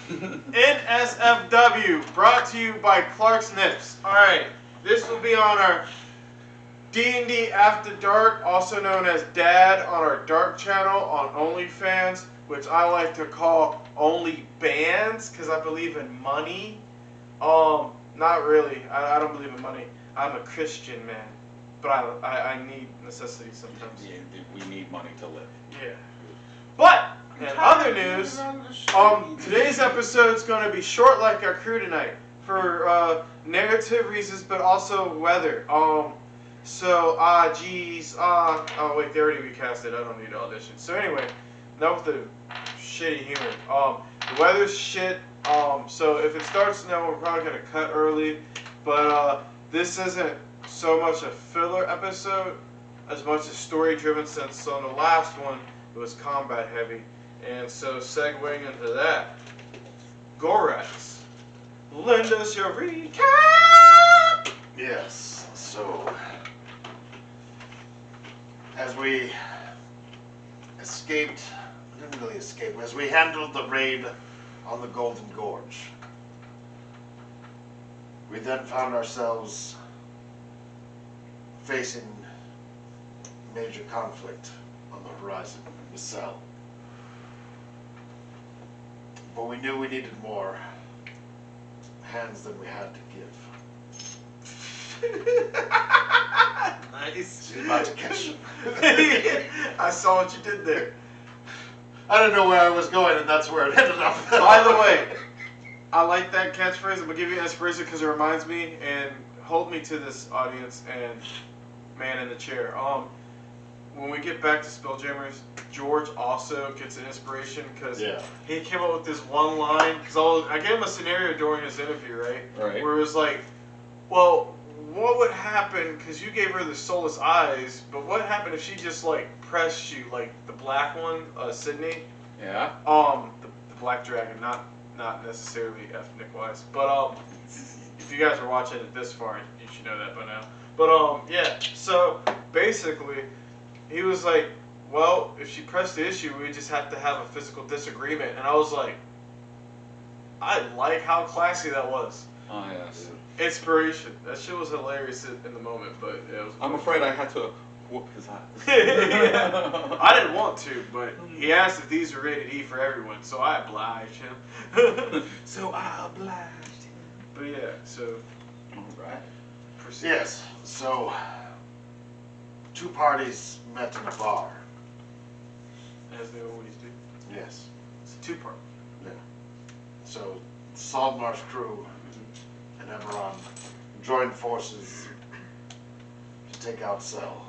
NSFW, brought to you by Clark's Nips. Alright, this will be on our D&D After Dark, also known as Dad, on our Dark channel on OnlyFans, which I like to call Only Bands, because I believe in money. Not really. I don't believe in money. I'm a Christian man, but I need necessity sometimes. Yeah, we need money to live. Yeah. But in other news, today's episode is going to be short like our crew tonight for narrative reasons, but also weather. Oh wait, they already recasted. I don't need to audition. So anyway, enough with the shitty humor. The weather's shit. So if it starts to snow, we're probably gonna cut early. But this isn't so much a filler episode as much as story driven, since on the last one it was combat heavy. And so segueing into that, Gorax, lend us your recap. Yes. So as we escaped, we didn't really escape, as we handled the raid on the Golden Gorge, we then found ourselves facing major conflict on the horizon in the cell. But we knew we needed more hands than we had to give. Nice. She's about to catch him. I saw what you did there. I don't know where I was going, and that's where it ended up. By the way, I like that catchphrase. I'm gonna give you an inspiration because it reminds me, and hold me to this, audience and man in the chair. When we get back to Spelljammers, George also gets an inspiration because he came up with this one line. Because I gave him a scenario during his interview, right? Right. Where it was like, well, what would happen? Because you gave her the soulless eyes, but what happened if she just like pressed you, like the black one, Sydney? Yeah. The black dragon, not necessarily ethnic wise, but if you guys are watching it this far, you should know that by now. But yeah. So basically, he was like, well, if she pressed the issue, we just have to have a physical disagreement. And I was like, I like how classy that was. Oh, yes. Inspiration. That shit was hilarious in the moment, but it was. I'm afraid I had to whoop his ass. Yeah. I didn't want to, but he asked if these were rated E for everyone, so I obliged him. So I obliged him. But yeah, so. Alright. Proceed. Yes, so two parties met in a bar. As they always do. Yes. It's a two-part. Yeah. So Saltmarsh crew and Eberron joined forces to take out Cell.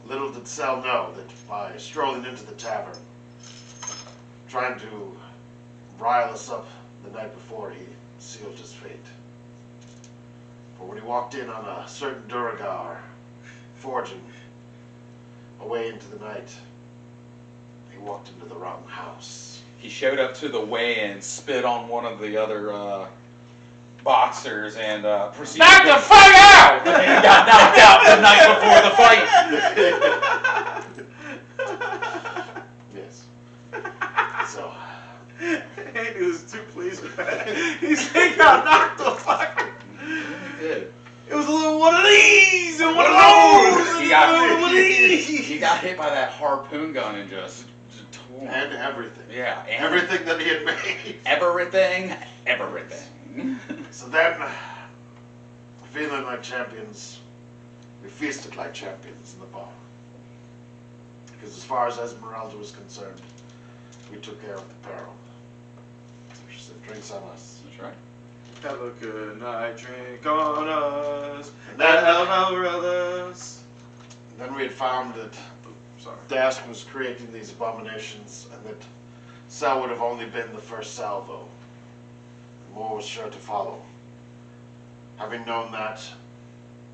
Little did Cell know that by strolling into the tavern, trying to rile us up the night before, he sealed his fate. For when he walked in on a certain Duragar, forging away into the night, he walked into the wrong house. He showed up to the weigh-in, spit on one of the other boxers, and proceeded Knock the fuck out! And he got knocked out the night before the fight. Yes. So. Andy was too pleased with that. He said, got knocked the fuck out. He did. It was a little one of these and one of those. He got hit by that harpoon gun and just torn. And everything. Yeah. And everything that he had made. Everything. So then, feeling like champions, we feasted like champions in the bar. Because as far as Esmeralda was concerned, we took care of the peril. So she said, drinks on us. That's right. Have a good night, drink on us. And then, Then we had found that Dask was creating these abominations, and that Cell would have only been the first salvo. And more was sure to follow. Having known that,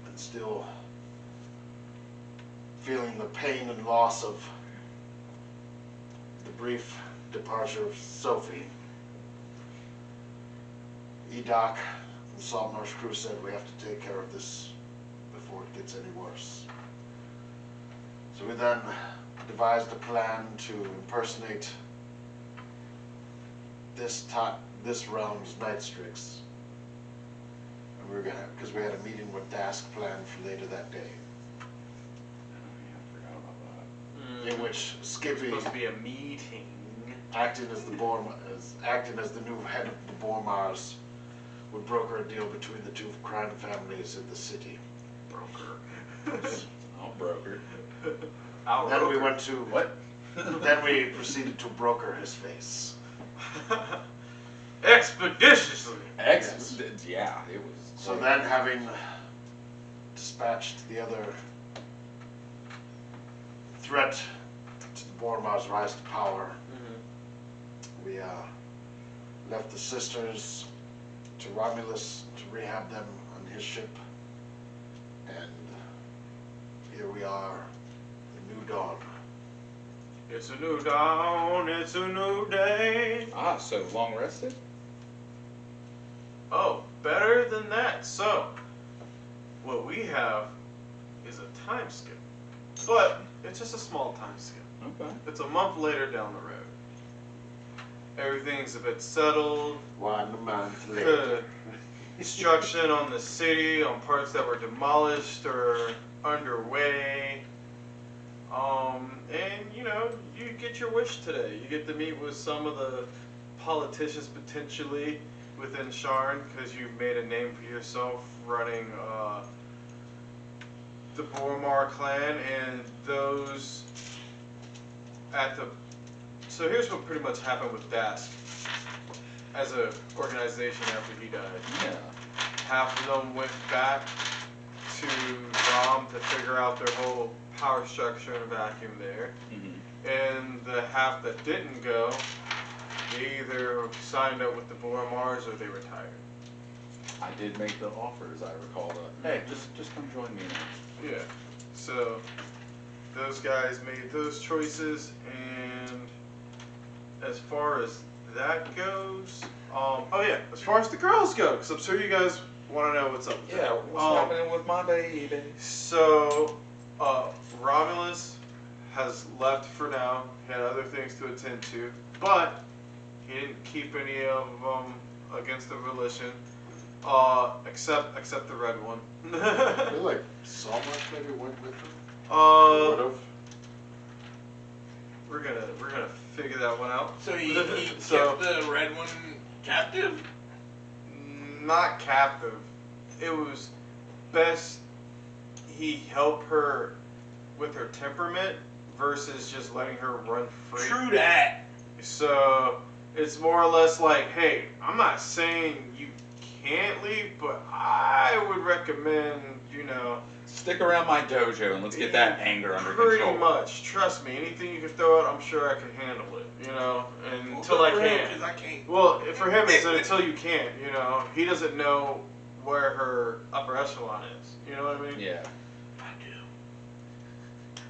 and still feeling the pain and loss of the brief departure of Sophie, Edoc and the Saltmarsh crew said we have to take care of this before it gets any worse. So we then devised a plan to impersonate this realm's Night Strix. And we were gonna, because we had a meeting with Dask planned for later that day, I forgot about that. in which Skippy, Supposed to be a meeting. acting as the new head of the Bormars, would broker a deal between the two crime families in the city. Broker. Oh, broker. Then we went to What? Then we proceeded to broker his face. Expeditiously. Yes. Yeah, it was. So then, having dispatched the other threat to the Bormar's rise to power, we left the sisters to Romulus to rehab them on his ship, and here we are, the new dawn. It's a new dawn, it's a new day. Ah, so long rested? Oh, better than that. So, what we have is a time skip. But it's just a small time skip. Okay. It's a month later down the road. Everything's a bit settled. 1 month later. Construction on the city, on parts that were demolished or underway. And you know, you get your wish today. You get to meet with some of the politicians potentially within Charn, because you've made a name for yourself running the Bormar clan, and those at the... So here's what pretty much happened with Dask as an organization after he died. Yeah. Half of them went back to Rom to figure out their whole power structure and vacuum there. And the half that didn't go, they either signed up with the Bormars or they retired. I did make the offer, as I recall. Hey, just come join me now. Yeah. So those guys made those choices, and as far as that goes, oh yeah, as far as the girls go, because I'm sure you guys want to know what's up with Yeah, that. what's happening with my baby? So, Romulus has left for now. He had other things to attend to, but he didn't keep any of them against the volition, except the red one. I feel like Saltmarsh maybe went with him. Would have. We're gonna figure that one out. So he So- kept the red one captive? Not captive. It was best he help her with her temperament versus just letting her run free. True that. So it's more or less like, hey, I'm not saying you can't leave, but I would recommend, you know, Stick around my dojo and let's get that anger under pretty control. much. Trust me, anything you can throw out, I'm sure I can handle it. You know, and until I can't. Because I can't. Well, for him, it's until you can't. You know, he doesn't know where her upper echelon is. You know what I mean? Yeah. I do.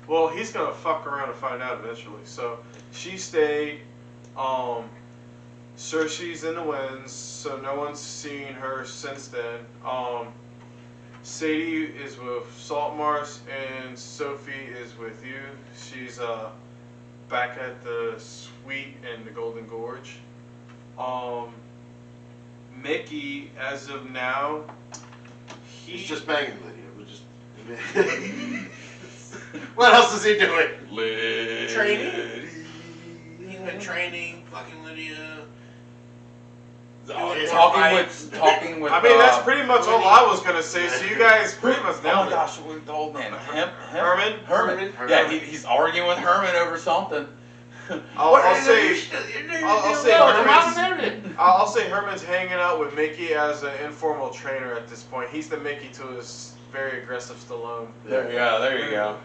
Well, he's gonna fuck around and find out eventually. So she stayed. Cersei's in the winds, so no one's seen her since then. Sadie is with Saltmarsh, and Sophie is with you. She's back at the suite in the Golden Gorge. Mickey, as of now, He's just banging Lydia. We're just. What else is he doing? Training? He's been training, fucking Lydia. Talking with. I mean, that's pretty much all I was gonna say. So you guys pretty much Oh nailed my it. gosh, the old man. Herman? Herman. Yeah, he's arguing with Herman over something. I'll say Herman's hanging out with Mickey as an informal trainer at this point. He's the Mickey to his very aggressive Stallone. There you go.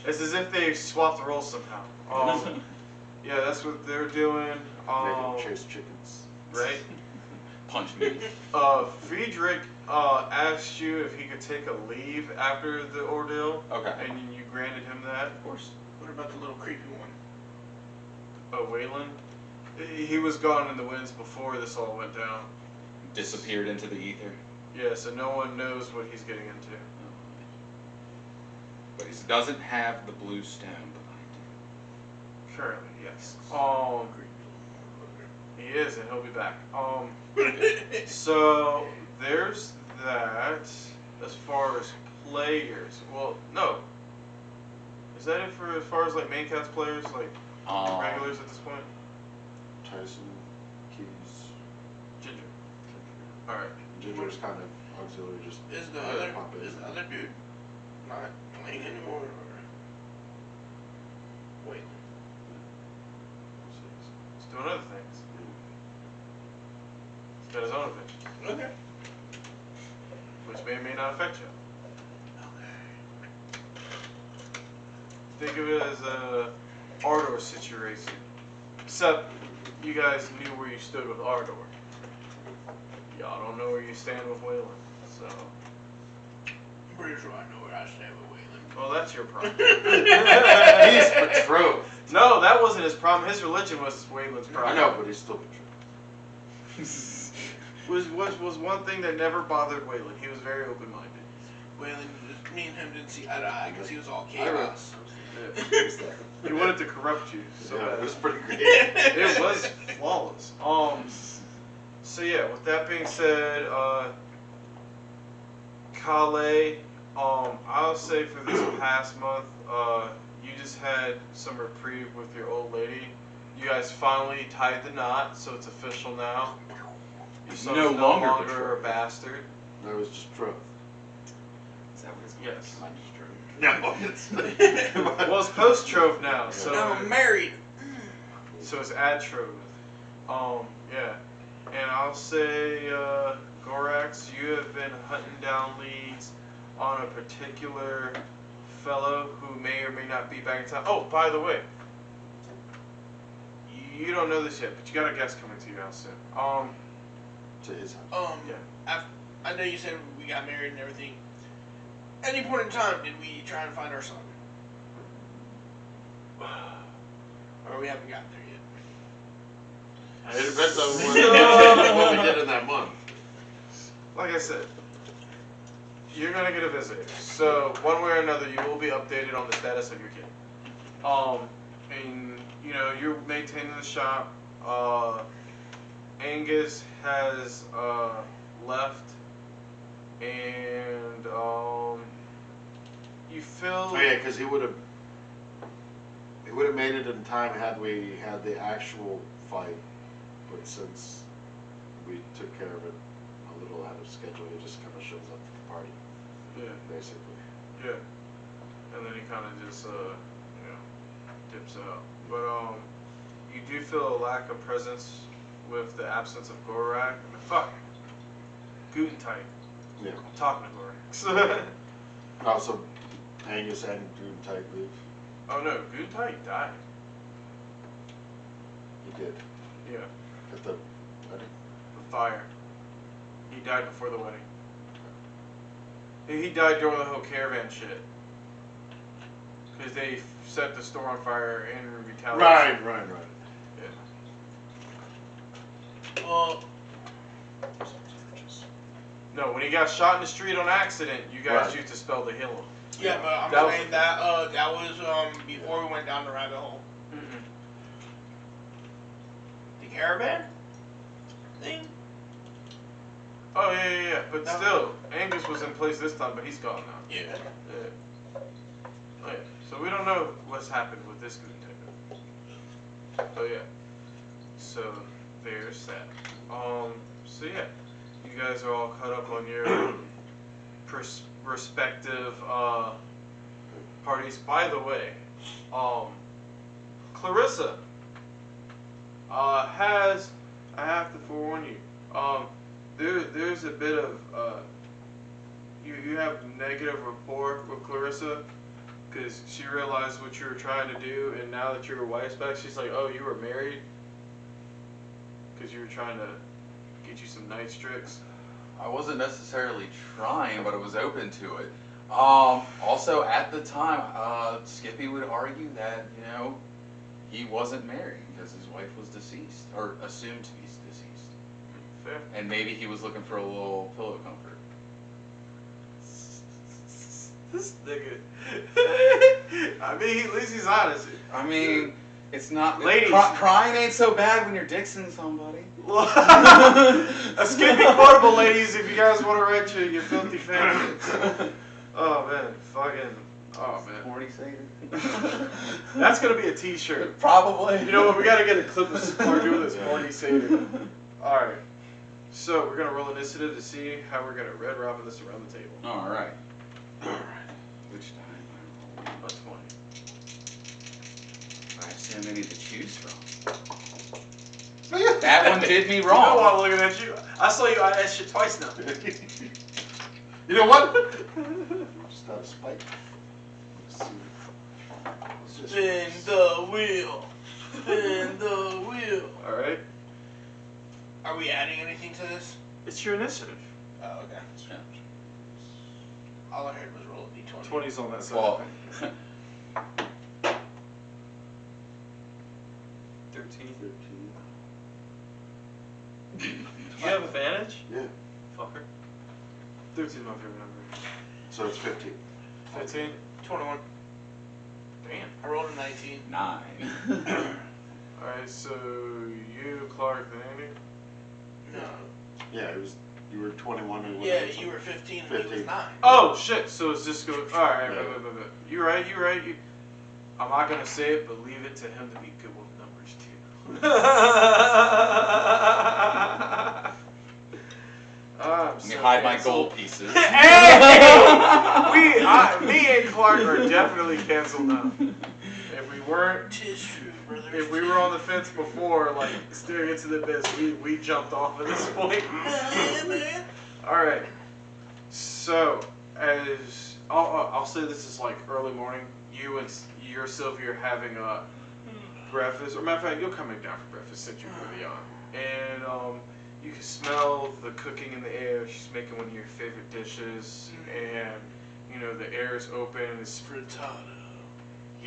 It's as if they swapped the roles somehow. Yeah, that's what they're doing. Making chase chickens. Right? Punch me. Friedrich asked you if he could take a leave after the ordeal. Okay. And you granted him that. Of course. What about the little creepy one? Waylon? He was gone in the winds before this all went down. Disappeared into the ether. Yeah, so no one knows what he's getting into. But he doesn't have the blue stone, but I do. Currently, yes. He is, and he'll be back. So there's that. As far as players, well, no. Is that it for as far as like main cast players, like regulars at this point? Tyson, Keys, Ginger. All right. Ginger is kind of auxiliary, just Is the pop in. other dude not playing anymore? Or... Wait. He's doing other things. He's got his own adventures, Okay. which may or may not affect you. Think of it as a Ardor situation. Except you guys knew where you stood with Ardor. Y'all don't know where you stand with Waylon. So, I'm pretty sure I know where I stand with Waylon. well, that's your problem. He's betrothed. No, that wasn't his problem. His religion was Waylon's I problem. know, but he's still betrothed. Was one thing that never bothered Waylon. He was very open-minded. Waylon, me and him didn't see eye to eye because he was all I chaos. He wanted to corrupt you. So yeah, bad. it was pretty great. It was flawless. So yeah, with that being said, Kale, I'll say for this past month, you just had some reprieve with your old lady. You guys finally tied the knot, so it's official now. Your son's No no longer longer a betrothed. bastard. No, it was just betrothed. Is that what it's Yes. Not just true. No, it's Well, it's post-trove now, so No, I'm married. so it's ad-trove. Yeah. And I'll say, Gorax, you have been hunting down leads on a particular fellow who may or may not be back in town. Oh, by the way, you don't know this yet, but you got a guest coming to your house soon. to his house. Yeah. I know you said we got married and everything. At any point in time, did we try and find our son? Or we haven't gotten there yet? It depends on what we did in that month. Like I said, you're gonna get a visitor. So one way or another, you will be updated on the status of your kid. And you know you're maintaining the shop. Angus has left, and you feel. Oh yeah, because he would have made it in time had we had the actual fight, but since we took care of it a little out of schedule, he just kind of shows up to the party, Yeah, basically. yeah. And then he kind of just dips out. But you do feel a lack of presence with the absence of Gorak. I mean, fuck. Gutentite. Yeah. I'm talking to Gorax. Also, Angus and Doom type leave. Oh no, Gutentite died. He did Yeah, at the wedding. the fire. He died before the wedding. He died during the whole caravan shit. Because they set the store on fire in retaliation. Right. Yeah. No, when he got shot in the street on accident, you guys Right. used to spell to heal him. Yeah, but I'm That was- saying that was before we went down the rabbit hole. Mm-mm. The caravan thing? Oh yeah. But No. still, Angus was in place this time, but he's gone now. Yeah. Yeah. Oh, yeah. So we don't know what's happened with this good detective. Oh yeah. So there's that. So yeah, you guys are all caught up on your respective parties. By the way, Clarissa has. I have to forewarn you. There's a bit of you have negative rapport with Clarissa because she realized what you were trying to do, and now that your wife's back, she's like, oh, you were married because you were trying to get you some night tricks. I wasn't necessarily trying, but I was open to it. Also, at the time, Skippy would argue that, he wasn't married because his wife was deceased, or assumed to be deceased. Fair. And maybe he was looking for a little pillow comfort. This nigga. I mean, at least he's honest. I mean, It's not. Ladies. Crying ain't so bad when you're dixing somebody. A Skippy Quotable, ladies, if you guys want to write your filthy fans. Oh, man. Fucking. Oh, man. Horny Seder. That's going to be a t-shirt. Probably. You know what? We got to get a clip of Clark doing this horny Seder. Alright. So, we're going to roll initiative to see how we're going to red robin this around the table. Alright. Which time? About 20. I have so many to choose from. That one did me wrong. You know I'm looking at you. I saw you on that shit twice now. You know what? Just out of spite. Let's see. Spin the wheel. Spin the wheel. Alright. Are we adding anything to this? It's your initiative. Oh, okay. Yeah. All I heard was roll a d20. 20's on that side. Well, 13. Do you have advantage? Yeah. Fucker. 13 is my favorite number. So it's 15. 15? 21. Damn. I rolled a 19. 9. Alright, so you, Clark, then Andy? No. Yeah, it was. You were 21 and Yeah, you were 15 and he was 15. 9. Oh, shit. So it's just going. Alright, Yeah. right. You're right. I'm not going to say it, but leave it to him to be good with numbers, too. Let me hide my gold pieces. Hey! Me and Clark are definitely canceled now. If we weren't, Tis true, brother. if we were on the fence before, like staring into the abyss, we jumped off at this point. Yeah, man. All right. So as I'll say, this is like early morning. You and your Sylvia are having breakfast, or matter of fact, you're coming down for breakfast since you're really young, and you can smell the cooking in the air. She's making one of your favorite dishes, and you know the air is open. It's Frittata.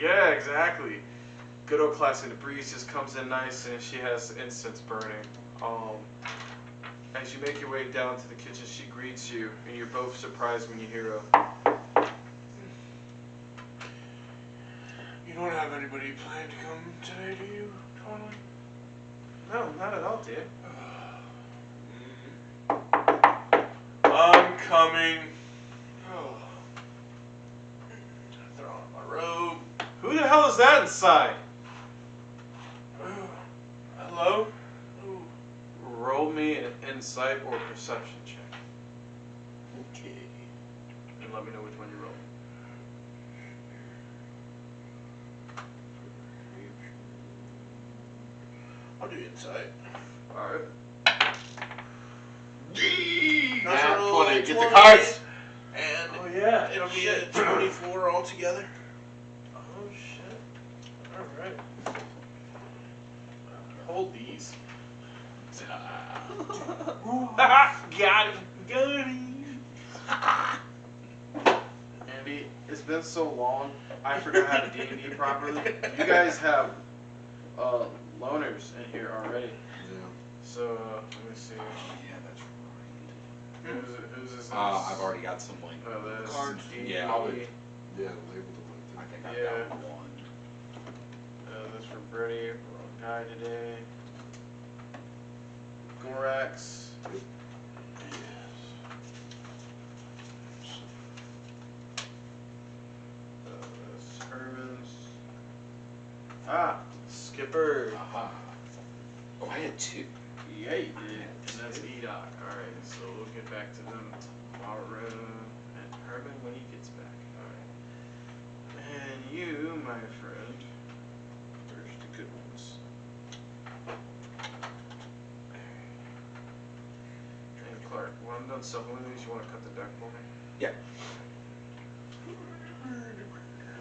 yeah, exactly. Good old classic. The breeze just comes in nice, and she has incense burning. As you make your way down to the kitchen, she greets you, and you're both surprised when you hear a. You don't have anybody planned to come today, do you, Tony? No, not at all, dear. I'm coming. Oh. Throw on my robe. Who the hell is that inside? Hello? Ooh. Roll me an insight or perception check, Okay. and let me know which one you roll. I'll do insight. All right. Nat 20, get the 20, cards. And Oh yeah. it'll be a 24 altogether. Oh shit. All right. Hold these. Got him. Got him. Andy, it's been so long. I forgot how to D&D properly. You guys have loners in here already. Yeah. So let me see. Oh, yeah, that's right. Who's this? I've already got some like. Oh, that's Cards. D&D. Yeah. Yeah, labeled them I like think I've Yeah. got one. That's for Brady. Wrong guy today. Gorax. That's Herman's. Skipper. Aha. Oh, I had 2. Yeah, you did. And that's E-Doc. Alright, so we'll get back to them tomorrow. And Herman when he gets back. Alright. And you, my friend. There's the good ones. And Clark, when I'm done supplementing these, you want to cut the deck for me? Yeah.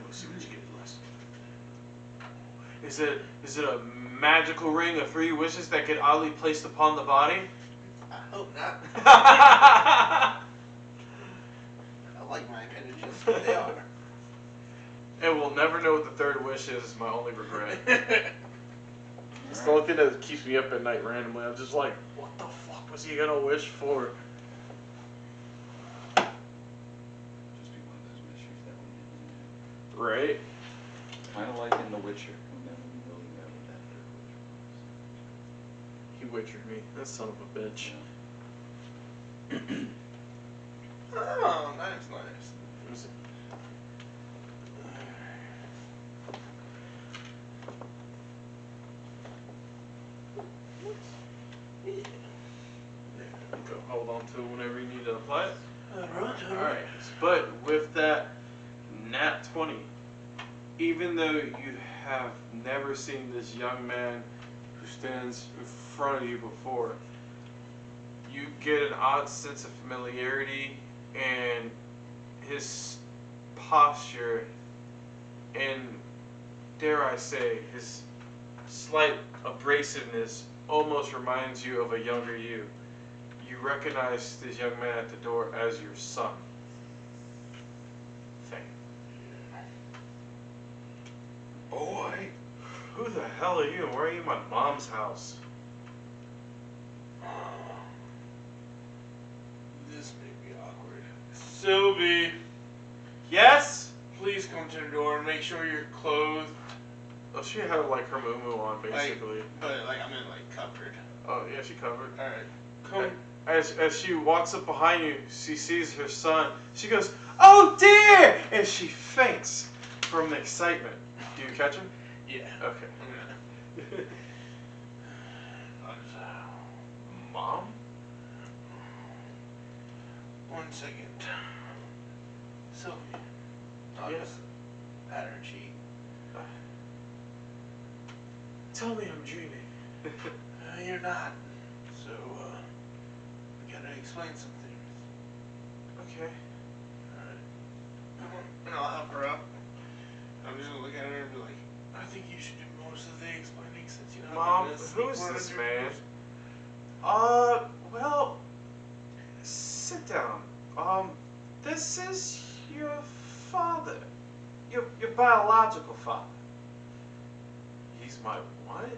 Let's see what you get last. Is it a magical ring of 3 wishes that get oddly placed upon the body? I hope not. I I like my appendages, but they are. And we'll never know what the 3rd wish is my only regret. It's the only thing that keeps me up at night randomly. I'm just like, what the fuck was he gonna wish for? Just be one of those wishers that we Right? Kind of like in The Witcher. When that would be really witchered me. That son of a bitch. Oh, nice. Let me see. Yeah. There you go. Hold on to it whenever you need to apply it. Alright. But with that nat 20, even though you have never seen this young man who stands in front of you before, you get an odd sense of familiarity, and his posture and, dare I say, his slight abrasiveness almost reminds you of a younger you. You recognize this young man at the door as your son. Thing. Boy, who the hell are you and why are you in my mom's house? This may be awkward. Sylvie, Yes? please come to the door and make sure you're clothed. Oh, she had like her moo on basically. But like I'm in like covered. Oh yeah, she covered. Alright. Come. As she walks up behind you, she sees her son. She goes, "Oh dear!" and she faints from excitement. Do you catch him? Yeah. Okay. I'm gonna. I'll just, Mom? 1 second. Sylvie. I'll Yes? just pat her cheek. Tell me I'm dreaming. You're not. So, we gotta explain some things. Okay. Alright. And I'll help her up. I'm just gonna look at her and be like, I think you should do most of the explaining since you know Mom, I'm gonna sneak who's one this under your man? nose. Well, sit down. This is your father. Your biological father. He's my what?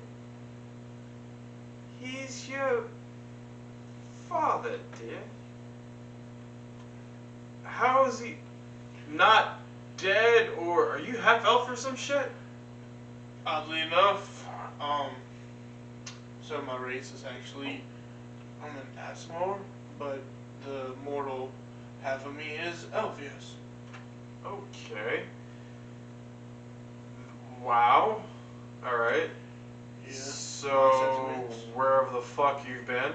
He's your father, dear. How is he not dead, or are you half elf or some shit? Oddly enough, so my race is actually, I'm an Asmore, but the mortal half of me is Elvius. Okay. Wow. Alright. Yeah. So, wherever the fuck you've been?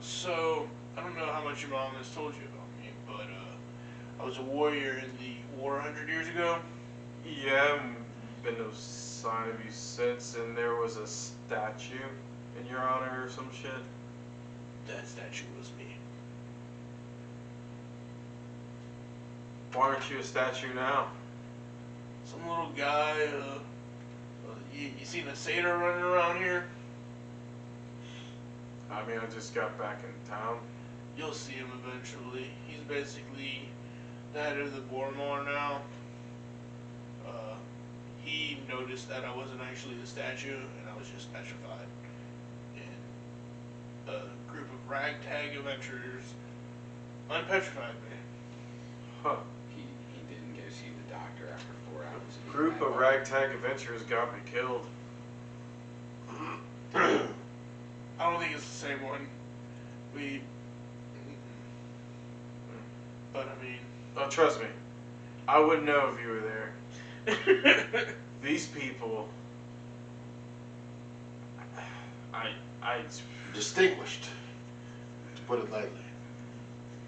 So, I don't know how much your mom has told you about me, but, I was a warrior in the war 100 years ago. Yeah, been no sign of you since, and there was a statue in your honor or some shit. That statue was me. Why aren't you a statue now? Some little guy, you seen a satyr running around here? I mean, I just got back in town. You'll see him eventually. He's basically the head of the Bormore now. He noticed that I wasn't actually the statue, and I was just petrified. And a group of ragtag adventurers unpetrified me. Huh. He didn't go see the doctor after 4 hours. A group of ragtag adventurers got me killed. I don't think it's the same one. But I mean... Oh, trust me. I wouldn't know if you were there. These people... I... Distinguished, to put it lightly.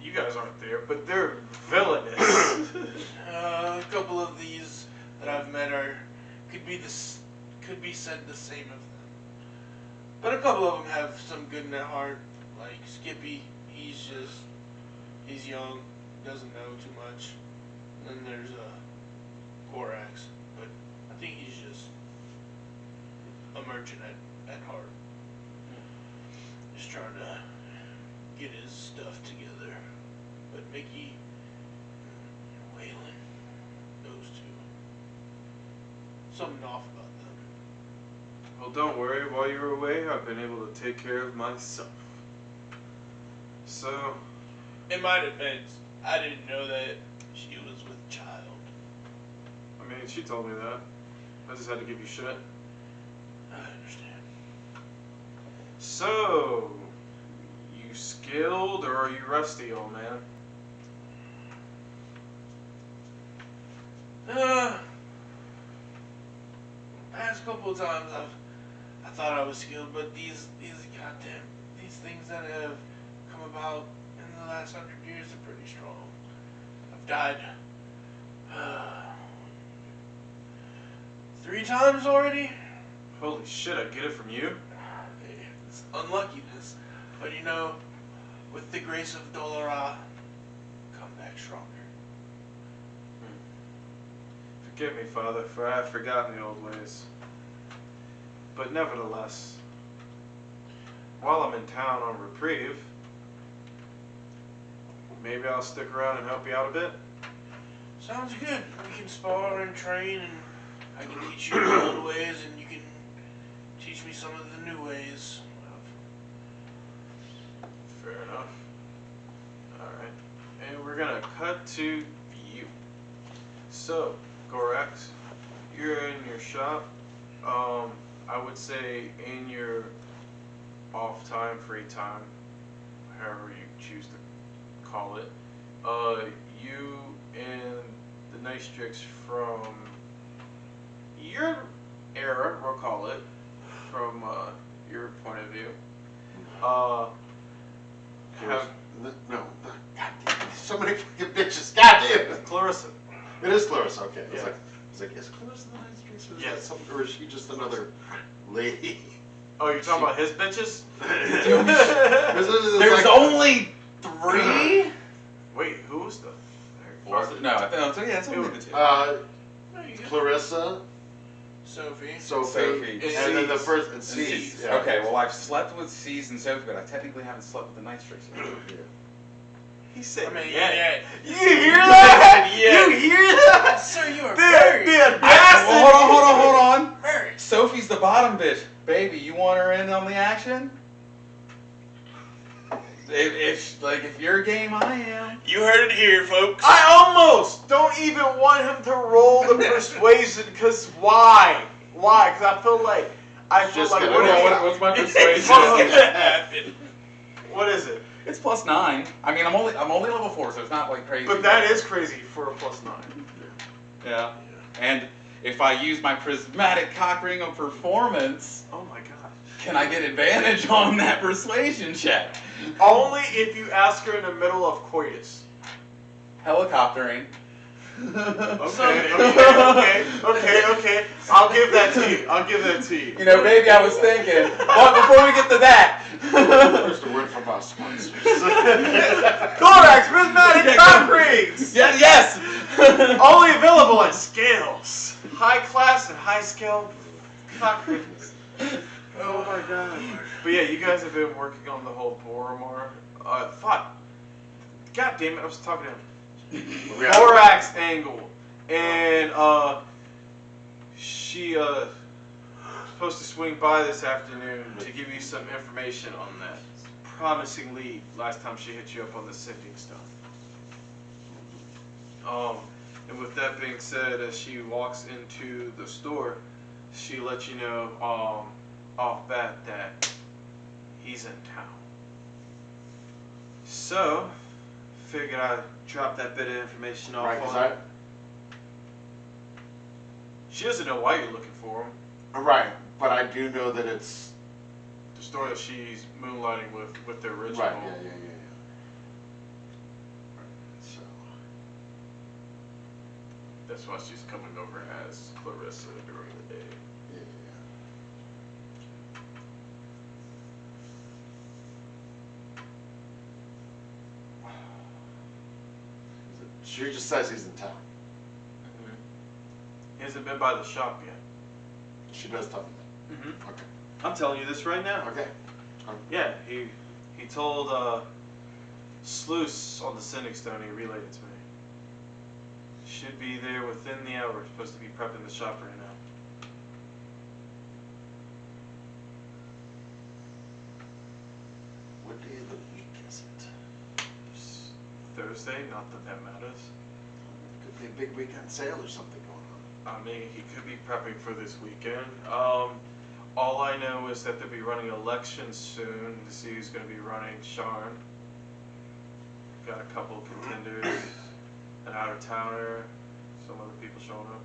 You guys aren't there, but they're villainous. A couple of these that I've met could be said the same of them. But a couple of them have some good in their heart. Like Skippy, he's young, doesn't know too much. And then there's Korax, but I think he's just a merchant at heart. Just trying to get his stuff together. But Mickey and Waylon, those two, something off about them. Well, don't worry. While you were away, I've been able to take care of myself. So... In my defense, I didn't know that she was with child. I mean, she told me that. I just had to give you shit. I understand. So, you skilled or are you rusty, old man? Past couple of times I thought I was skilled, but these things that have come about in the last 100 years are pretty strong. I've died 3 times already. Holy shit, I get it from you? It's unluckiness, but you know, with the grace of Dolara, come back stronger. Forgive me, Father, for I have forgotten the old ways. But nevertheless, while I'm in town on reprieve, maybe I'll stick around and help you out a bit. Sounds good. We can spar and train, and I can teach you the old ways, and you can teach me some of the new ways. Fair enough. Alright. And we're gonna cut to you. So, Gorax, you're in your shop. I would say in your off time, free time, however you choose to call it, you and the Night Strix from your era, we'll call it, from your point of view, have No, goddamn, so many fucking bitches. Goddamn. Clarissa. It is Clarissa. Okay. Yeah. I was like, is Clarissa the Night Strix, or is Yes. that something, or is she just another lady? Oh, you're talking about his bitches? There's only 3? Wait, who was the Was it? No, I think yeah, it's only the 2. No, you got Clarissa, Sophie. Sophie, Sophie. and then the first and And C's. C's. Yeah. Okay, well I've slept with C's and Sophie, but I technically haven't slept with the Night Strix yet. Yeah. He said, I mean, yeah. yeah. You hear that? You hear that? Sir, you are The very audacity. Hold on. very. Sophie's the bottom bitch. Baby, you want her in on the action? If you're game, I am. You heard it here, folks. I almost don't even want him to roll the persuasion, because why? Why? Because I feel like Just what, gonna- What's my It's persuasion? gonna happen. what is it? It's +9. I mean, I'm only level 4, so it's not like crazy. But that is crazy for a +9. Yeah. And if I use my prismatic cock ring of performance, Oh my god. can I get advantage on that persuasion check? Only if you ask her in the middle of coitus. Helicoptering. Okay. I'll give that to you. You know, baby, I was thinking. But before we get to that. First a word from our sponsors. Thorax prismatic cock rings. Yes. Only available at scales. High class and high scale cock rings. Oh my god. But yeah, you guys have been working on the whole Boromar. Fuck. God damn it, I was talking to him. Thorax angle. And she supposed to swing by this afternoon to give you some information on that promising lead last time she hit you up on the sifting stone. And with that being said, as she walks into the store, she lets you know off bat that he's in town. So, figured I'd drop that bit of information off Right, on 'cause her. She doesn't know why you're looking for him. Right, but I do know that it's The store that she's moonlighting with the original. right. Yeah. Right, so That's why she's coming over as Clarissa during the day. yeah. She just says he's in town. He hasn't been by the shop yet. She does tell me Mm-hmm. that. Okay. I'm telling you this right now. Okay. Yeah, he told Sluice on the sending stone, he relayed it to me. Should be there within the hour. Supposed to be prepping the shop right now. What day of the week is it? It's Thursday, not that that matters. Could be a big weekend sale or something going on. I mean, he could be prepping for this weekend. All I know is that they'll be running elections soon to see who's going to be running Charn. Got a couple contenders, an out-of-towner, some other people showing up.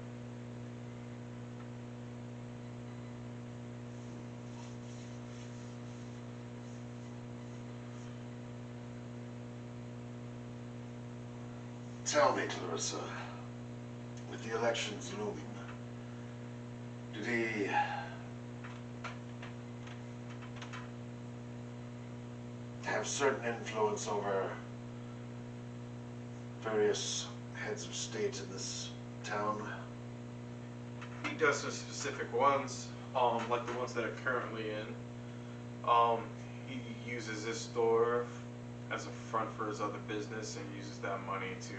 Tell me, Clarissa, with the elections looming, did he have certain influence over various heads of state in this town? He does some specific ones, like the ones that are currently in. He uses this store as a front for his other business and uses that money to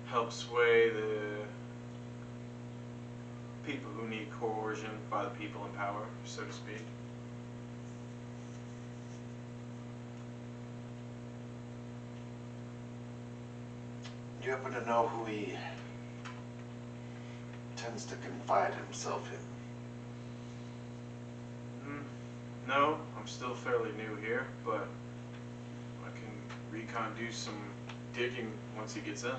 help sway the people who need coercion by the people in power, so to speak. Do you happen to know who he tends to confide himself in? No, I'm still fairly new here, but I can recon do some digging once he gets in.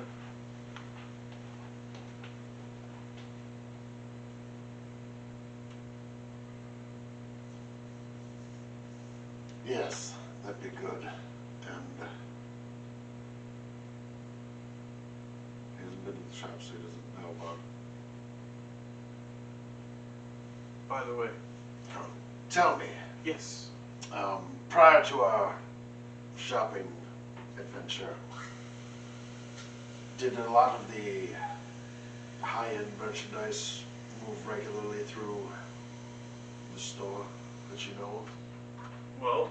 Yes, that'd be good. And he hasn't been to the shop, so he doesn't know about it. By the way, Tell me, yes, prior to our shopping adventure, did a lot of the high-end merchandise move regularly through the store that you know of? well,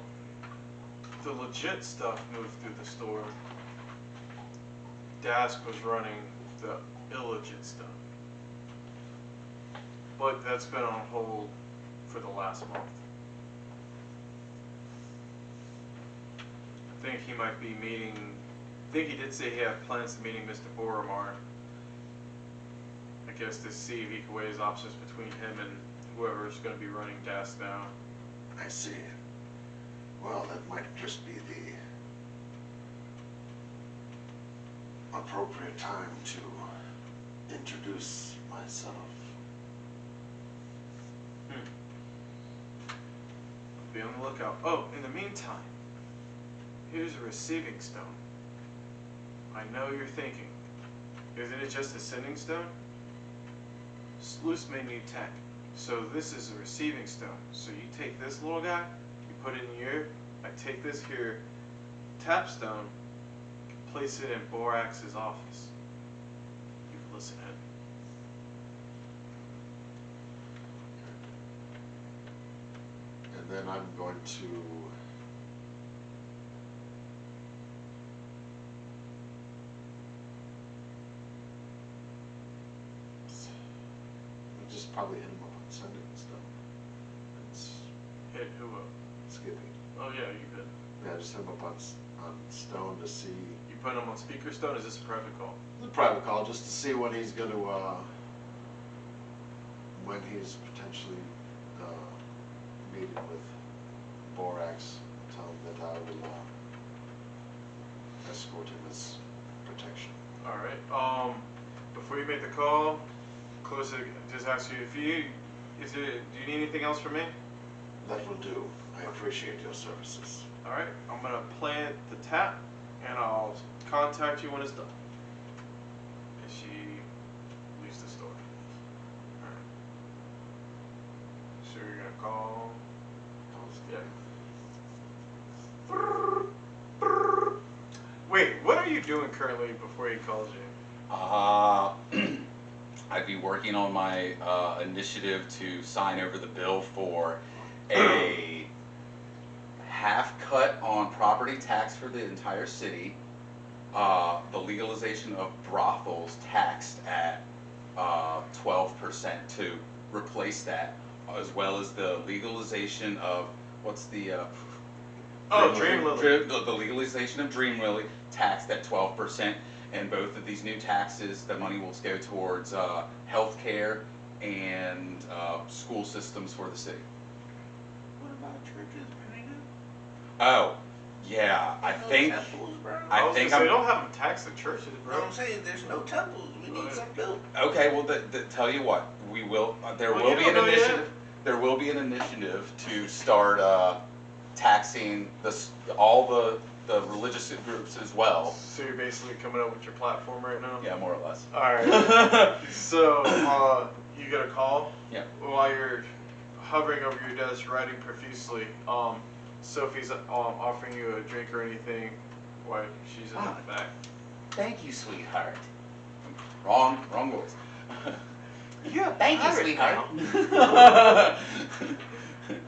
the legit stuff moved through the store. Dask was running the illegit stuff. But that's been on hold for the last month. I think he might be meeting, I think he did say he had plans to meeting Mr. Boromar. I guess to see if he can weigh his options between him and whoever's going to be running Dask now. I see. Well, that might just be the appropriate time to introduce myself. Be on the lookout. Oh, in the meantime, here's a receiving stone. I know you're thinking, isn't it just a sending stone? Sleuths may need tech, so this is a receiving stone. So you take this little guy, you put it in here, I take this here, tap stone, place it in Borax's office. You can listen in. And then I'm going to we'll just probably hit him up on sending stuff. It's Hit who up? Skippy. Oh yeah, you could. Yeah, just hit him up on Stone to see You put him on speaker stone, is this a private call? the private call, just to see when he's going to when he's potentially meeting with Borax. Tell him that I will escort him as protection. Alright, before you make the call, Clarissa just ask you if do you need anything else from me? That will do. I appreciate your services. Alright, I'm gonna plant the tap and I'll contact you when it's done. And she leaves the store. Alright. So you're gonna call. Yeah. Wait, what are you doing currently before he calls you? I'd be working on my initiative to sign over the bill for a half cut on property tax for the entire city, the legalization of brothels taxed at 12% to replace that, as well as the legalization of what's the Dream Lily. the legalization of Dream Lily taxed at 12%, and both of these new taxes, the money will go towards health care and school systems for the city. What about churches, man? Oh, yeah, I No think, temples, bro. I was think gonna say, I'm, don't have them tax the churches, You know bro. what I'm saying? There's no temples. We need some built. okay, well, tell you what, we will, there Well, will you be don't an know yet. initiative, there will be an initiative to start, taxing all the religious groups as well. So you're basically coming up with your platform right now? Yeah, more or less. Alright. So, you get a call? Yeah. While you're hovering over your desk, writing profusely, Sophie's offering you a drink or anything while she's in the back. Thank you, sweetheart. Wrong voice. Yeah, Thank you, sweetheart.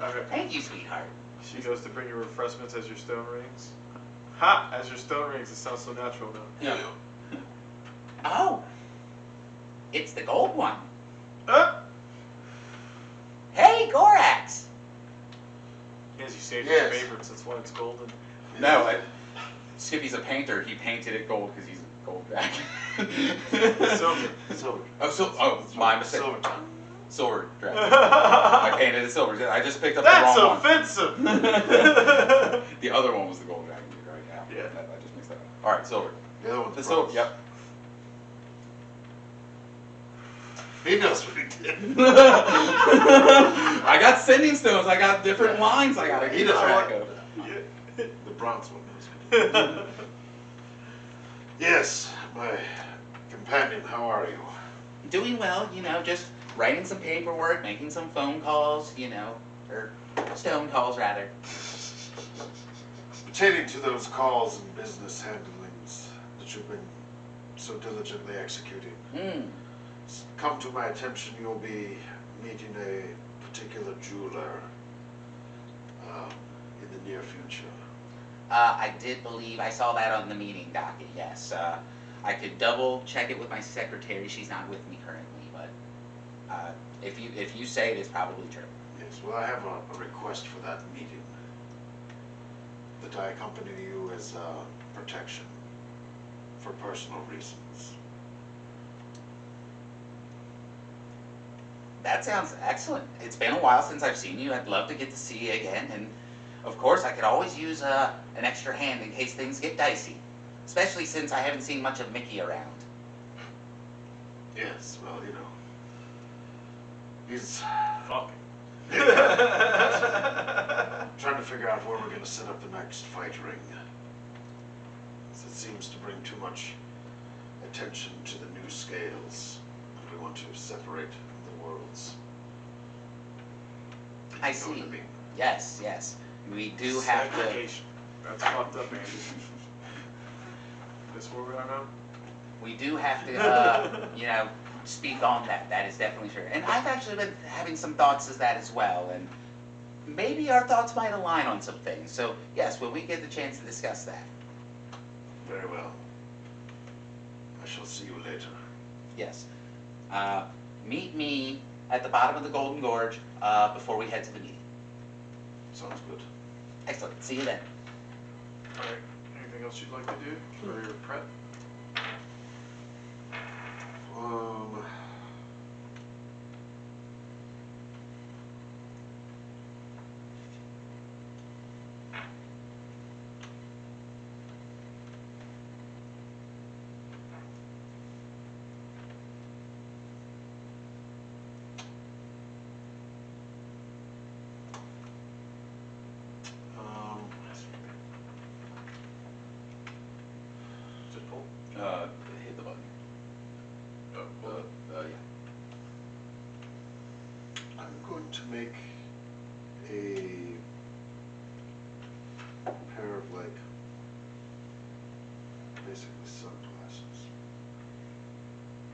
Alright. Thank you, sweetheart. She goes to bring you refreshments as your stone rings. Ha! As your stone rings, it sounds so natural now. Yeah. Oh, it's the gold one. Hey, Gorax. As you say, it's Yes. your favorites, that's why it's golden. No, Skippy's a painter. He painted it gold because he's a gold dragon. Silver. Silver. Oh, my mistake. Silver tongue. Silver dragon. I painted it silver. I just picked up the That's wrong offensive! one. The other one was the gold dragon. You're right now. Yeah. I just mixed that up. All right, silver. The other one's The silver. bronze. Yep. He knows what he did. I got sending stones. I got different lines. I gotta He keep does track what? of. The bronze one knows what he did. Yes, my companion, how are you? Doing well, just writing some paperwork, making some phone calls, or stone calls rather. Pertaining to those calls and business handlings that you've been so diligently executing, it's come to my attention you'll be meeting a particular jeweler in the near future. I did believe I saw that on the meeting docket, yes. I could double check it with my secretary. She's not with me currently, but if you say it, it's probably true. Yes, well, I have a request for that meeting. That I accompany you as protection for personal reasons. That sounds excellent. It's been a while since I've seen you. I'd love to get to see you again, and of course, I could always use an extra hand in case things get dicey, especially since I haven't seen much of Mickey around. Yes, well, he's Fuck. trying to figure out where we're going to set up the next fight ring. It seems to bring too much attention to the new scales, and we want to separate the worlds. I You know what see. mean? Yes. We do have to. Segregation. That's fucked up, Andy. This where we are now? We do have to, speak on that. That is definitely true. And I've actually been having some thoughts as that as well, and maybe our thoughts might align on some things. So yes, when we get the chance to discuss that. Very well. I shall see you later. Yes. Meet me at the bottom of the Golden Gorge before we head to the meeting. Sounds good. Excellent. See you then. Alright. Anything else you'd like to do for your prep? Just pull. Hit the button. Oh, pull it. Yeah. I'm going to make a pair of, basically sunglasses.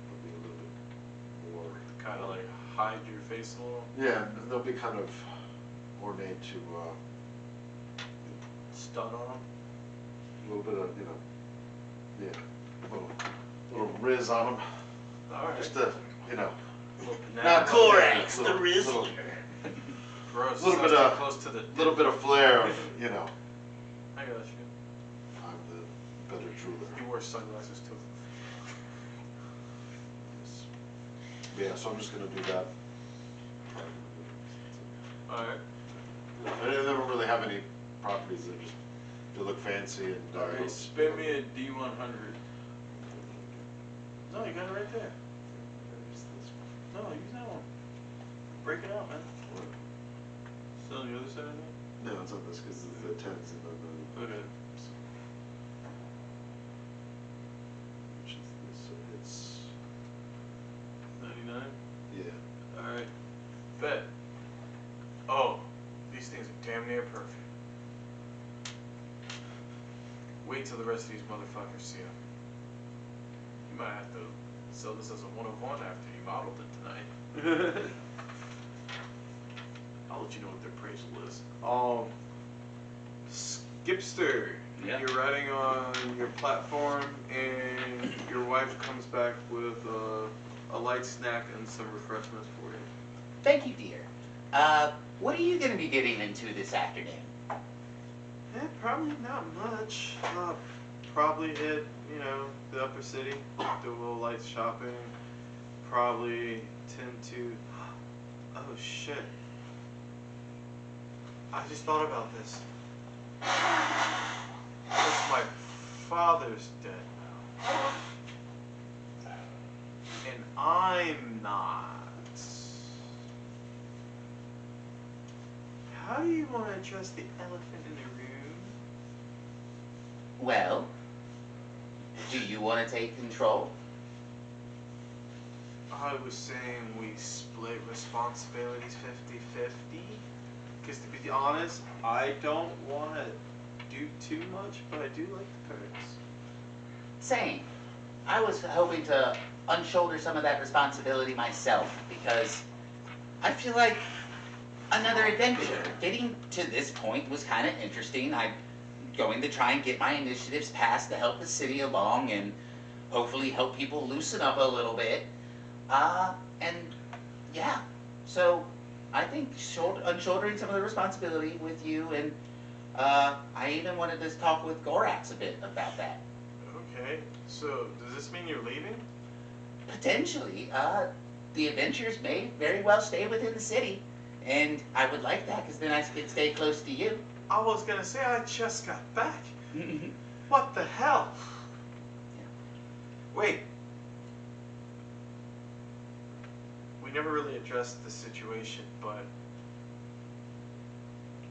They'll be a little bit more... Kind of like hide your face a little. Yeah, they'll be kind of ornate to, Stun on them. a little bit of, little riz on them. Alright. Just to, Little not banana. Corax, the little- Rizzler. Gross. little Sounds bit too of- close to the. little bit of flair of, I got you. I'm the better jeweler. You wear sunglasses too. Yes. Yeah, so I'm just gonna do that. Alright. They don't really have any properties, they look fancy and. Alright, spin me a D100. No, you got it right there. No, use that one. Break it out, man. Still on the other side of me? No, it's on this because the 10's in the. Okay. Which is this? So it's. 99? Yeah. Alright. Bet. Oh, these things are damn near perfect. Wait till the rest of these motherfuckers see them. You might have to sell this as a 101 after you modeled it tonight. I'll let you know what their appraisal is. Skipster, Yeah. you're riding on your platform and your wife comes back with a light snack and some refreshments for you. Thank you, dear. What are you going to be getting into this afternoon? Probably not much. Probably hit, the upper city, do a little light shopping. Probably tend to. Oh shit. I just thought about this. Because my father's dead. And I'm not. How do you want to address the elephant in the room? Well, do you want to take control? I was saying we split responsibilities 50-50. Because to be honest, I don't want to do too much, but I do like the perks. Same. I was hoping to unshoulder some of that responsibility myself because I feel like another adventure. Getting to this point was kind of interesting. I'm going to try and get my initiatives passed to help the city along and hopefully help people loosen up a little bit. And yeah, so I think unshouldering some of the responsibility with you, and I even wanted to talk with Gorax a bit about that. Okay, so does this mean you're leaving? Potentially, the adventures may very well stay within the city, and I would like that because then I could stay close to you. I was gonna say I just got back. What the hell? Wait. We never really addressed the situation, but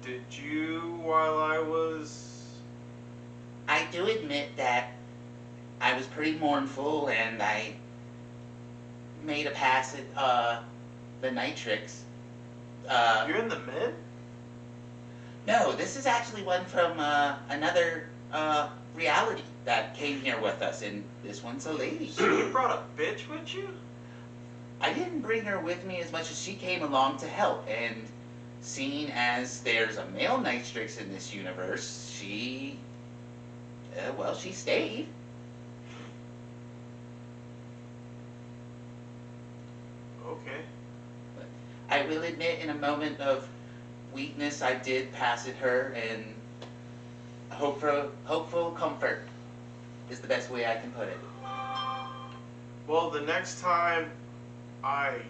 did you, while I was... I do admit that I was pretty mournful and I made a pass at the nitrix. You're in the mid? No, this is actually one from another reality that came here with us, and this one's a lady. So you brought a bitch with you? I didn't bring her with me as much as she came along to help, and seeing as there's a male nitrix in this universe, she stayed. Okay. I will admit, in a moment of weakness, I did pass at her, and hopeful comfort is the best way I can put it. Well, the next time I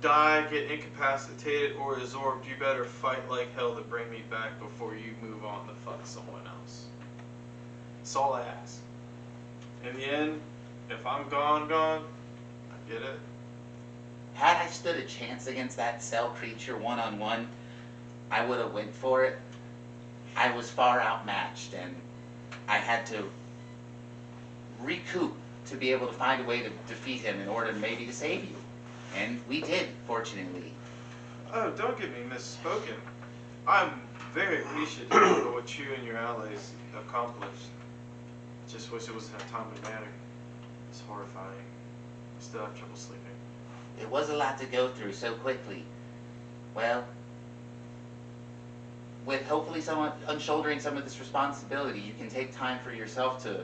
die, get incapacitated, or absorbed, you better fight like hell to bring me back before you move on to fuck someone else. That's all I ask. In the end, if I'm gone, I get it. Had I stood a chance against that cell creature one-on-one, I would have went for it. I was far outmatched, and I had to recoup to be able to find a way to defeat him in order maybe to save you. And we did, fortunately. Oh, don't get me misspoken. I'm very appreciative for what you and your allies accomplished. Just wish it was in a timely manner. It's horrifying. I still have trouble sleeping. It was a lot to go through so quickly. Well, with hopefully someone unshouldering some of this responsibility, you can take time for yourself to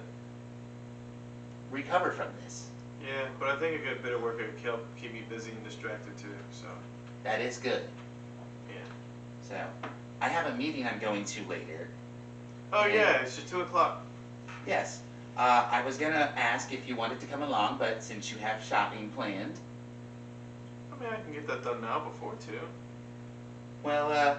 recover from this. Yeah, but I think a good bit of work could keep me busy and distracted too, so. That is good. Yeah. So, I have a meeting I'm going to later. Oh yeah, it's just 2 o'clock. Yes. I was gonna ask if you wanted to come along, but since you have shopping planned, I mean, I can get that done now before 2. Well,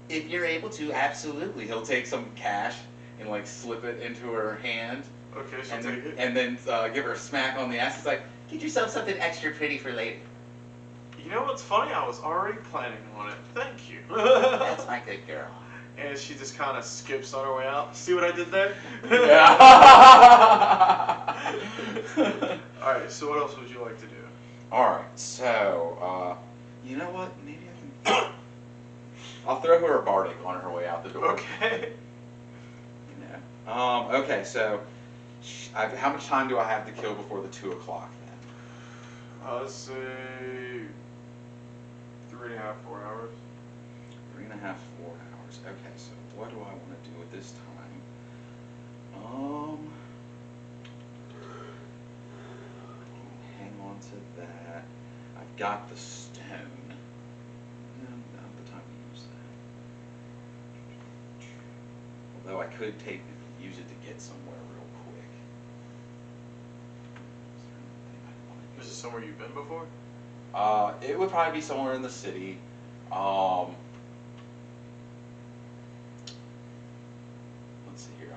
if you're able to, absolutely. He'll take some cash and like slip it into her hand, Okay, she'll and take it. then give her a smack on the ass. It's like, get yourself something extra pretty for later. You know what's funny? I was already planning on it. Thank you. That's my good girl. And she just kind of skips on her way out. See what I did there? Yeah. Alright, so what else would you like to do? Alright, so, you know what? Maybe I can. I'll throw her a bardic on her way out the door. Okay. You know. Okay, so, how much time do I have to kill before the 2 o'clock then? Let's say 3.5, 4 hours. 3.5, 4 hours. Okay, so what do I want to do at this time? Hang on to that. I've got the stone. Not the time to use that. Although I could use it to get somewhere real quick. Is this somewhere you've been before? It would probably be somewhere in the city. Let's see here.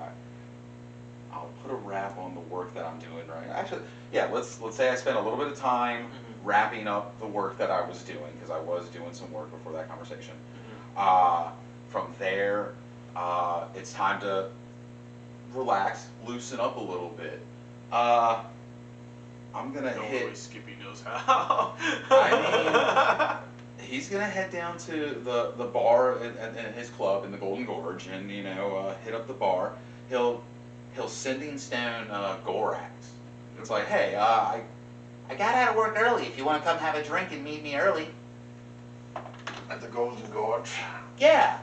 I'll put a wrap on the work that I'm doing right now. Actually, yeah. Let's say I spent a little bit of time wrapping up the work that I was doing, because I was doing some work before that conversation. From there, it's time to relax, loosen up a little bit. I'm gonna No hit. way Skippy knows how. He's gonna head down to the bar in his club in the Golden Gorge, and hit up the bar. He'll sending stone Gorax. It's like, hey, I got out of work early. If you want to come have a drink and meet me early. At the Golden Gorge. Yeah.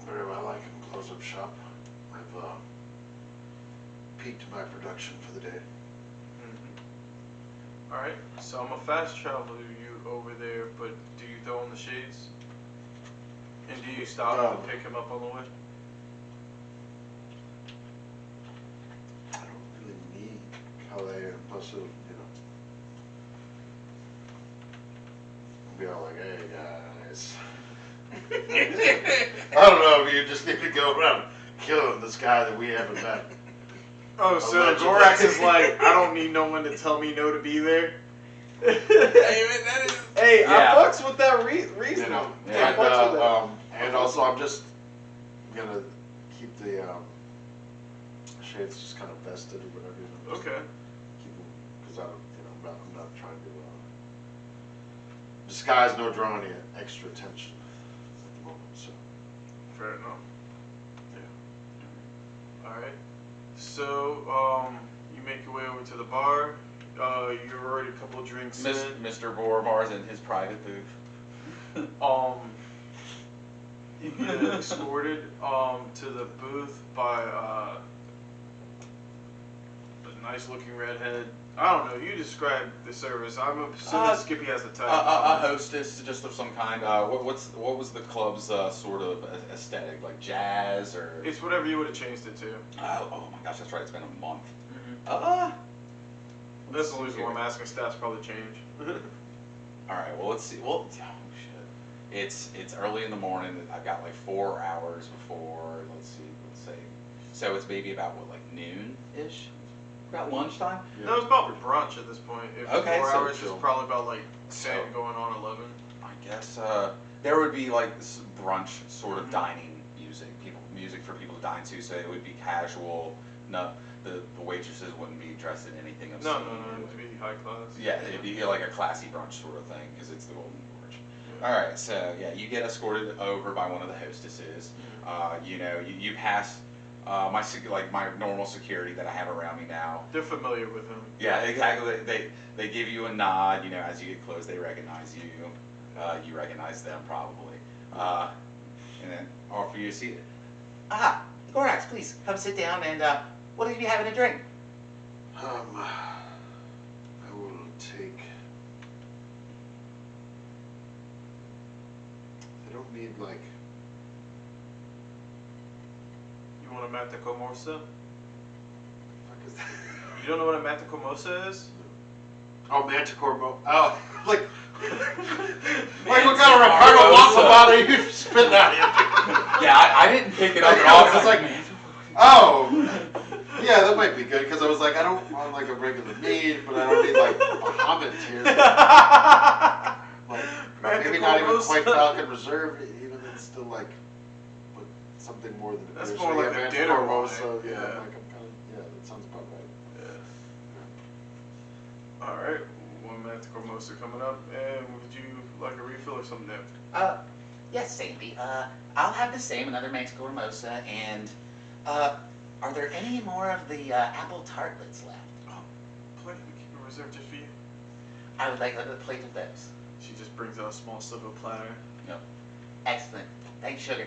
Very well, I can close up shop. I've peaked my production for the day. Alright, so I'm a fast travel you over there, but do you throw in the shades? And do you stop to pick him up on the way? I don't really need Calais unless it'll, be all like, hey guys. I don't know if you just need to go around killing this guy that we haven't met. Oh, so Allegedly. Gorax is like, I don't need no one to tell me no to be there. Hey, man, that is. Hey, Yeah. I fucks with that reason. Yeah. I fucks with that. And also I'm just gonna keep the shades just kind of vested or whatever. Okay. Keep them, because I'm not trying to disguise nor draw any extra attention at the moment. So Fair enough. Yeah. Alright. So, you make your way over to the bar. You're already a couple drinks in. Mr. Boromar's in his private booth. You get escorted to the booth by a nice looking redhead. I don't know, you describe the service. I'm assuming Skippy has the title. A hostess, just of some kind. What was the club's sort of aesthetic, like jazz or? It's whatever you would have changed it to. Oh my gosh, that's right. It's been a month. That's the reason why I'm asking. Stats probably change. All right. Well, let's see. Well, oh shit. It's early in the morning. I've got like 4 hours before. Let's see. Let's say. So it's maybe about what, like noon-ish? About lunchtime? No, it's probably brunch at this point. If Okay, 4 so hours, chill. it's probably about like 10 So- going on 11. I guess there would be like this brunch sort of dining music for people to dine to. So it would be casual. No, the waitresses wouldn't be dressed in anything obscene. No, it'd be high class. Yeah, it'd be like a classy brunch sort of thing because it's the Golden Gorge. All right, so yeah, you get escorted over by one of the hostesses. You pass my normal security that I have around me now. They're familiar with him. Yeah, exactly. They give you a nod. As you get close, they recognize you. You recognize them probably, and then offer you a seat. Gorax, please come sit down and what are you having a drink? I will take. I don't need like. You want a Matacomosa? Fuck is that? You don't know what a Matacomosa is? Oh, Manticore Mo. Oh, like what kind of Ricardo Montalbano are you spitting out here? Yeah, I didn't pick it up at all. I was like, oh, yeah, that might be good because I was like, I don't want like a regular mead, but I don't need like Bahamut here. Like, maybe not even quite Falcon Reserve, even it's still like, but something more than a That's beer. more So, like yeah, a Manticore dinner Mo, wine. So yeah, Yeah. like I'm kind of that sounds about right. Yeah. Alright, one Manticore Moser coming up, and would you like a refill or something there? Yes, Sandy. I'll have the same, another Manticore Mimosa, and, are there any more of the, apple tartlets left? Oh, plenty. We keep a reserve just for you. I would like a plate of those. She just brings out a small silver platter. No. Excellent. Thanks, sugar.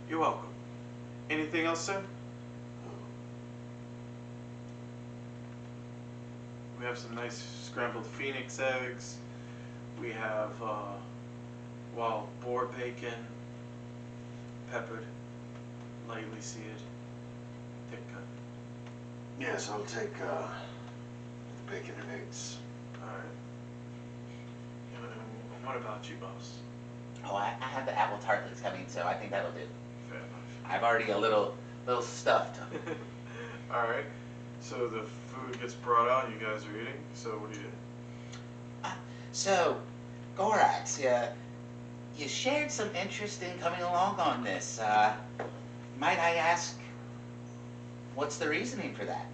You're welcome. Anything else, sir? We have some nice scrambled phoenix eggs. We have, boar bacon, peppered, lightly seared, thick cut. Yes, I'll take bacon and eggs. Alright. What about you, boss? Oh, I have the apple tartlets coming, so I think that'll do. Fair enough. I've already a little stuffed. Alright. So the food gets brought out, you guys are eating, so what do you do? So, Gorax, you shared some interest in coming along on this. Might I ask, what's the reasoning for that?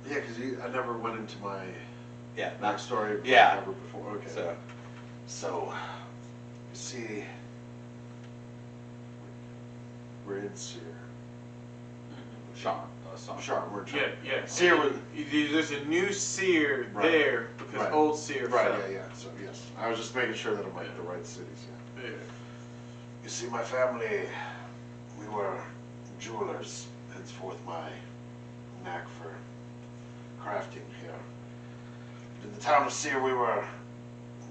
Yeah, because I never went into my Yeah, backstory. yeah. Never before. Okay. So, So, you see, we're in Seer. Charn. Charn, we're Yeah, yeah. Seer was. There's a new seer Right. there because Right. old seer Right, fell. yeah, yeah. So, yes. I was just making sure that I'm like the right cities, yeah. Yeah. You see, my family, we were jewelers, henceforth my knack for crafting here. In the town of Seer, we were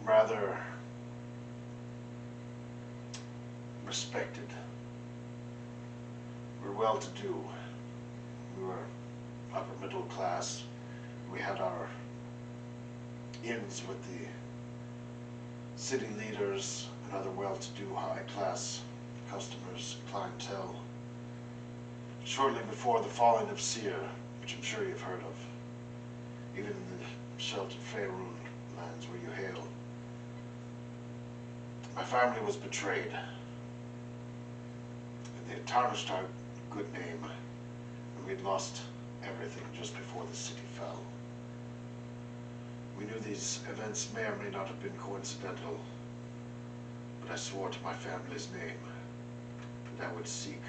rather respected. We were well-to-do. We were upper middle class. We had our inns with the city leaders and other well-to-do high-class customers, clientele. Shortly before the falling of Seer, which I'm sure you've heard of, even in the sheltered Faerun lands where you hail, my family was betrayed, and they had tarnished our good name, and we'd lost everything just before the city fell. We knew these events may or may not have been coincidental, but I swore to my family's name that I would seek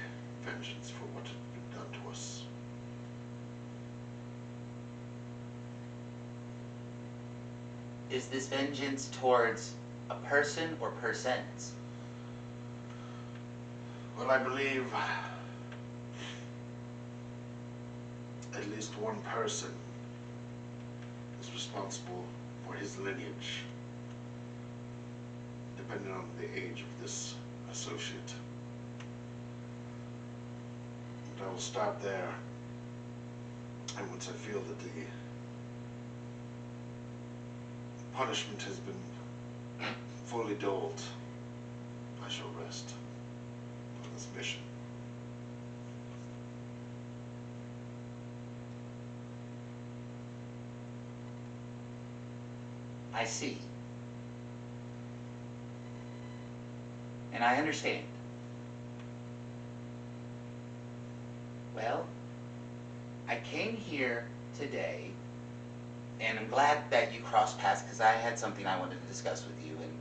vengeance for what had been done to us. is this vengeance towards a person or persons? Well, I believe at least one person is responsible for his lineage, depending on the age of this associate. But I will stop there, and once I feel that the punishment has been fully doled, I shall rest on this mission. I see. And I understand. Well, I came here today, and I'm glad that you crossed paths because I had something I wanted to discuss with you, and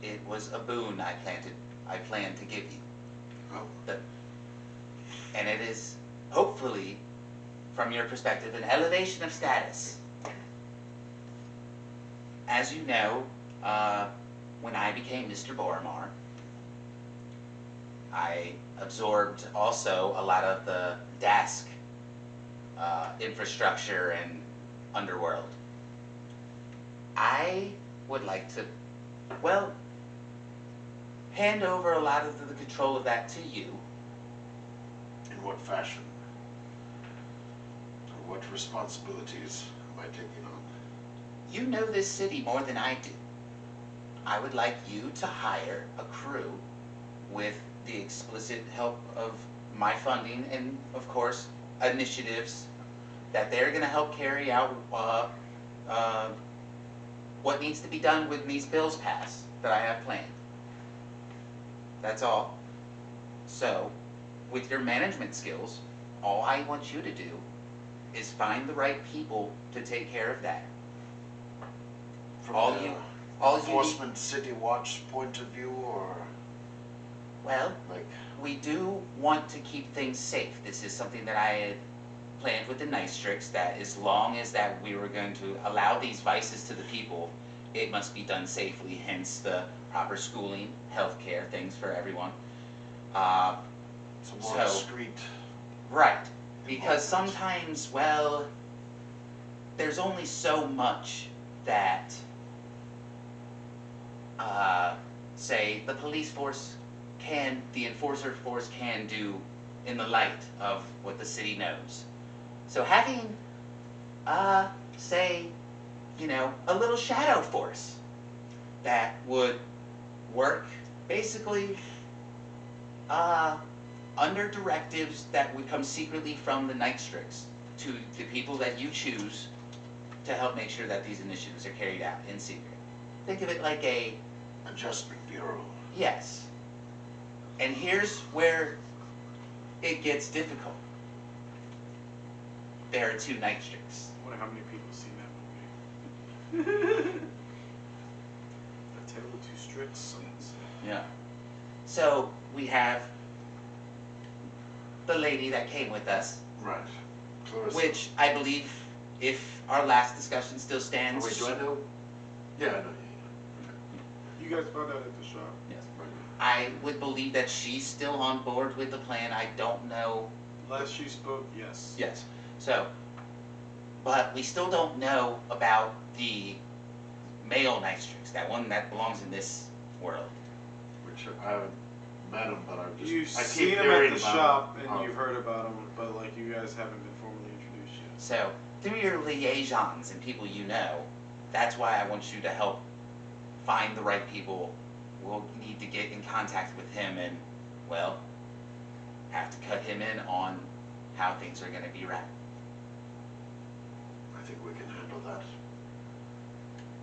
it was a boon I planned to give you. Oh. And it is, hopefully, from your perspective, an elevation of status. As you know, when I became Mr. Boromar, I absorbed also a lot of the Dask infrastructure and underworld. I would like to, well, hand over a lot of the control of that to you. In what fashion? what responsibilities am I taking on? You know this city more than I do. I would like you to hire a crew with the explicit help of my funding and, of course, initiatives that they're going to help carry out what needs to be done when these bills pass that I have planned. That's all. So, with your management skills, all I want you to do is find the right people to take care of that. From All the you need- enforcement city watch point of view, or Well, like, we do want to keep things safe. This is something that I had planned with the Nightrix, that as long as that we were going to allow these vices to the people, it must be done safely, hence the proper schooling, healthcare, things for everyone. it's a more So- discreet. Right. Because involvement. sometimes, well, there's only so much that, say, the police force can, the enforcer force can do in the light of what the city knows. So having, say, you know, a little shadow force that would work basically, under directives that would come secretly from the Nightrix to the people that you choose to help make sure that these initiatives are carried out in secret. Think of it like a, Adjustment Bureau. yes. And here's where it gets difficult. There are two Nightrix. I wonder how many people have seen that movie. A Tale of Two Strict Sons. Yeah. So we have the lady that came with us, Right. Clarissa. which I believe, if our last discussion still Oh, stands. wait, do I know? Yeah, I know. You guys found out at the shop. Yes. Right. I would believe that she's still on board with the plan. I don't know. Last you spoke, yes. Yes. So, but we still don't know about the male Nightrix, that one that belongs in this world. Which I haven't met him, but I've just You've I keep seen him hearing at the about shop him. and you've heard about him, but like you guys haven't been formally introduced yet. So, through your liaisons and people you know, that's why I want you to help find the right people. We'll need to get in contact with him and, well, have to cut him in on how things are going to be ran. I think we can handle that.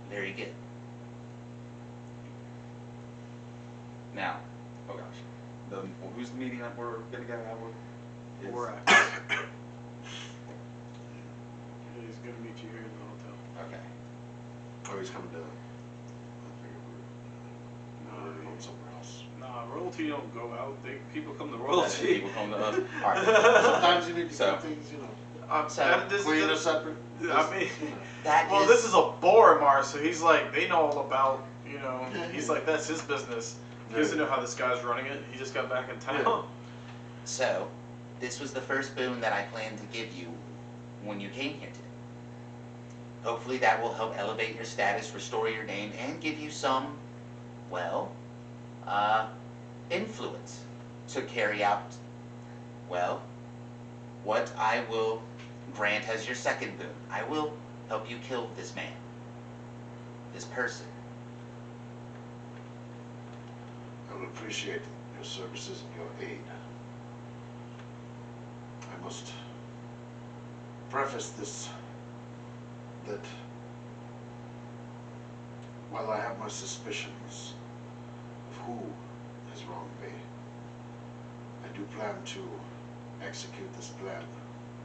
Very good. Now, oh gosh, who's the meeting that we're going to go out with? We're at. Yeah, he's gonna meet you here in the hotel. Okay. Oh, he's coming down. I figured we're going somewhere else. Nah, royalty don't go out. People come to That's royalty. People come to us. All right. Sometimes you need to So- keep things, you know, So- clean or separate. I mean, You know. That well, is, this is a Boromar, so he's like, they know all about, you know, Yeah, he's yeah. like, that's his business. He doesn't know how this guy's running it. He just got back in town. Yeah. so, this was the first boon that I planned to give you when you came here today. Hopefully that will help elevate your status, restore your name, and give you some, well, influence to carry out, well, what I will grant as your second boon. I will help you kill this man, this person. I will appreciate your services and your aid. I must preface this that while I have my suspicions of who has wronged me, I do plan to execute this plan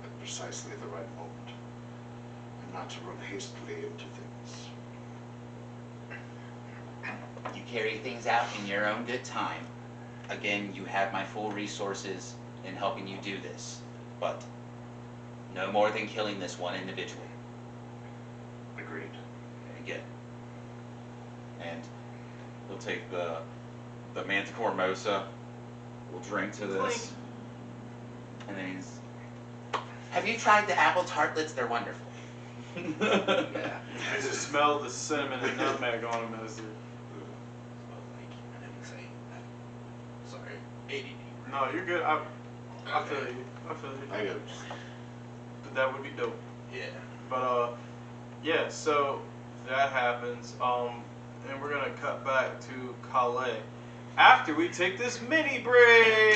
at precisely the right moment and not to run hastily into things. You carry things out in your own good time. Again, you have my full resources in helping you do this, but no more than killing this one individual. Agreed. Very good. And he'll take the Manticore Mosa. We'll drink to this. And then he's, have you tried the apple tartlets? They're wonderful. Yeah. I just smell the cinnamon and nutmeg on him as they're. Well, like, I didn't say that. Sorry. ADD. No, you're good. I feel you. I feel you. I got But that would be dope. Yeah. But yeah. So that happens. And we're gonna cut back to Calais after we take this mini break.